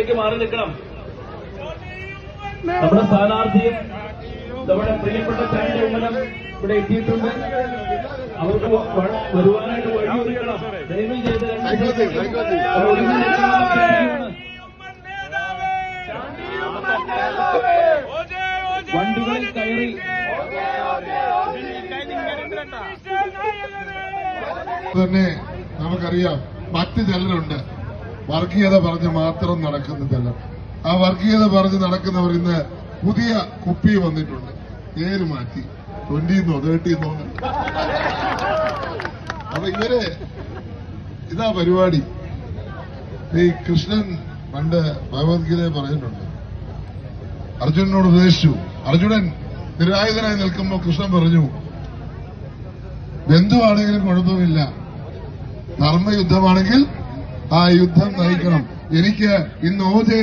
സൈഡിലേക്ക് മാറി നിൽക്കണം. നമ്മുടെ സ്ഥാനാർത്ഥിയും നമ്മുടെ പ്രിയപ്പെട്ട ചാണ്ടി ഉമ്മനം ഇവിടെ എത്തിയിട്ടുണ്ട്. അവർക്ക് വരുവാനായിട്ട് വഴിയൊരുക്കണം. ദയവ് ചെയ്ത് വണ്ടികളിൽ കയറി തന്നെ നമുക്കറിയാം. മറ്റ് ചിലരുണ്ട് വർഗീയത പറഞ്ഞ് മാത്രം നടക്കുന്ന ചിലർ. ആ വർഗീയത പറഞ്ഞ് നടക്കുന്നവർ ഇന്ന് പുതിയ കുപ്പി വന്നിട്ടുണ്ട്. പേര് മാറ്റി 20 30 അപ്പൊ ഇവര് ഇതാ പരിപാടി. ഈ കൃഷ്ണൻ പണ്ട് ഭഗവത്ഗീതയെ പറയുന്നുണ്ട്, അർജുനനോട് ഉപദേശിച്ചു. അർജുനൻ നിരായുധനായി നിൽക്കുമ്പോൾ കൃഷ്ണൻ പറഞ്ഞു, ബന്ധുവാണെങ്കിലും കുഴപ്പമില്ല, ധർമ്മയുദ്ധമാണെങ്കിൽ ആ യുദ്ധം നയിക്കണം. എനിക്ക് ഇന്ന്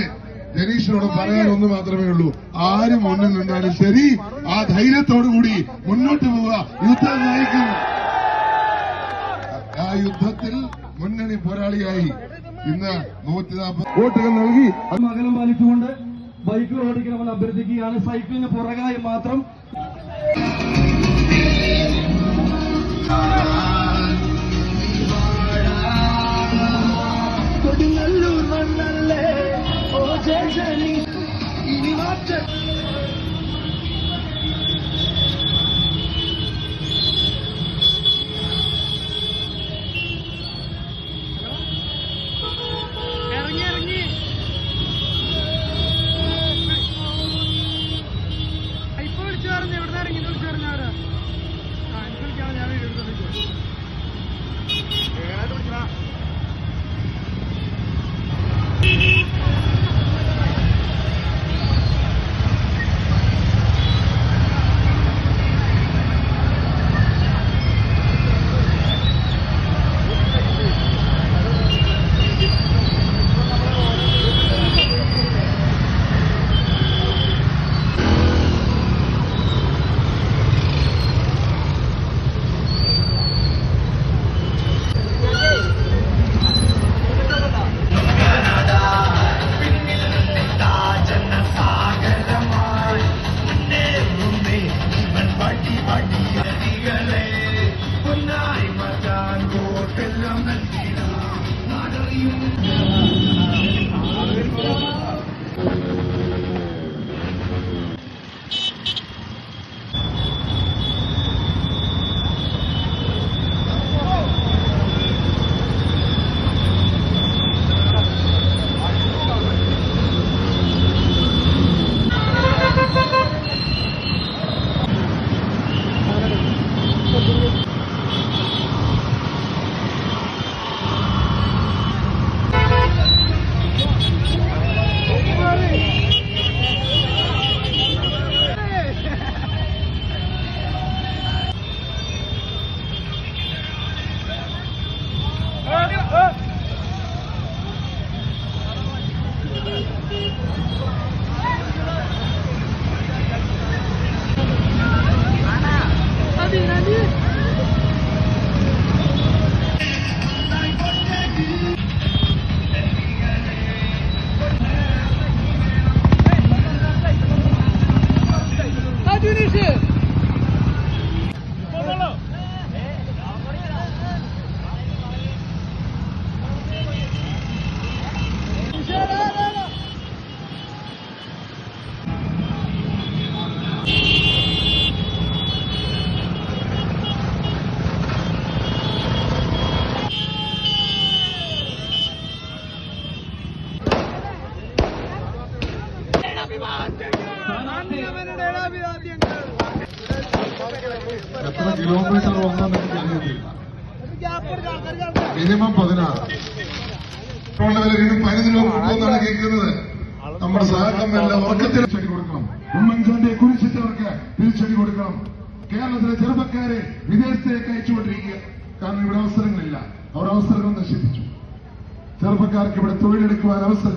ജനീഷിനോട് പറയാൻ ഒന്ന് മാത്രമേ ഉള്ളൂ. ആരും മുന്നിൽ നിന്നാലും ശരി, ആ ധൈര്യത്തോടുകൂടി മുന്നോട്ട് പോവുക. യുദ്ധം നയിക്കും. ആ യുദ്ധത്തിൽ മുന്നണി പോരാളിയായി ഇന്ന് 140 വോട്ടുകൾ നൽകി അകലം പാലിച്ചുകൊണ്ട് ബൈക്കുകൾ ഓടിക്കണമെന്ന് അഭ്യർത്ഥിക്കുകയാണ്. സൈക്കിളിന് പുറകായി മാത്രം കൊടുങ്ങല്ലൂർ മണ്ണല്ലേ ഓ ജനി ഇനി മാറ്റം എത്ര കിലോമീറ്റർ വന്നെന്ന് എനിക്ക് അറിയത്തില്ല. മിനിമം 16. പെട്രോളിന്റെ വില വീണ്ടും 15 രൂപ കൂടുമെന്നാണ് കേൾക്കുന്നത്. നമ്മുടെ സഹകരണം ഉറക്കത്തിൽ തിരിച്ചടി കൊടുക്കണം. ഉമ്മൻചാണ്ടിയെ കുറിച്ചിട്ടവർക്ക് തിരിച്ചടി കൊടുക്കണം. കേരളത്തിലെ ചെറുപ്പക്കാരെ വിദേശത്തേക്ക് അയച്ചുകൊണ്ടിരിക്കുക. കാരണം ഇവിടെ അവസരങ്ങളില്ല. അവർ അവസരങ്ങൾ നശിപ്പിച്ചു. ചെറുപ്പക്കാർക്ക് ഇവിടെ തൊഴിലെടുക്കുവാൻ അവസരം